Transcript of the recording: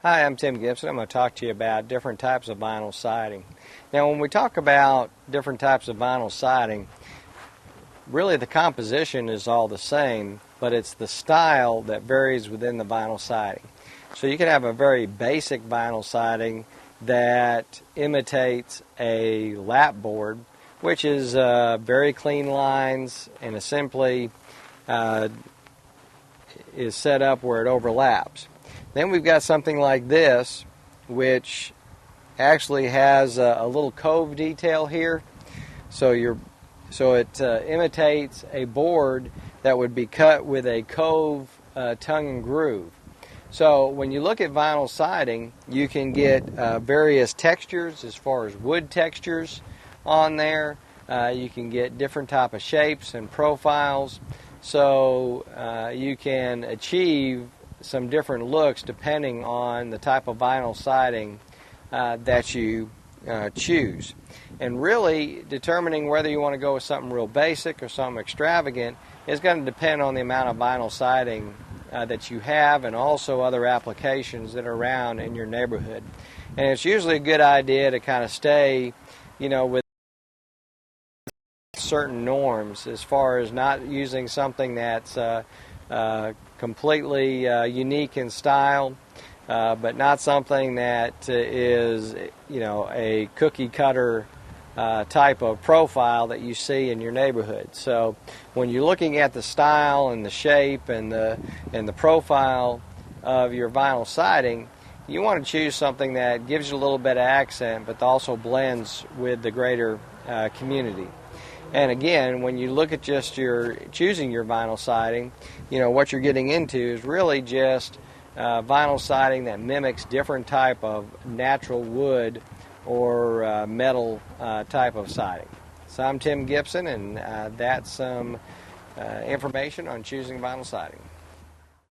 Hi, I'm Tim Gibson. I'm going to talk to you about different types of vinyl siding. Now, when we talk about different types of vinyl siding, really the composition is all the same, but it's the style that varies within the vinyl siding. So you can have a very basic vinyl siding that imitates a lap board, which is very clean lines and simply is set up where it overlaps. Then we've got something like this, which actually has a little cove detail here. So it imitates a board that would be cut with a cove tongue and groove. So when you look at vinyl siding, you can get various textures as far as wood textures on there. You can get different type of shapes and profiles. So you can achieve some different looks depending on the type of vinyl siding that you choose. And really determining whether you want to go with something real basic or something extravagant is going to depend on the amount of vinyl siding that you have and also other applications that are around in your neighborhood. And it's usually a good idea to kind of stay, with certain norms as far as not using something that's completely unique in style, but not something that is, a cookie cutter type of profile that you see in your neighborhood. So when you're looking at the style and the shape and the profile of your vinyl siding, you want to choose something that gives you a little bit of accent, but also blends with the greater community. And again, when you look at just choosing your vinyl siding, what you're getting into is really just vinyl siding that mimics different type of natural wood or metal type of siding. So I'm Tim Gibson, and that's some information on choosing vinyl siding.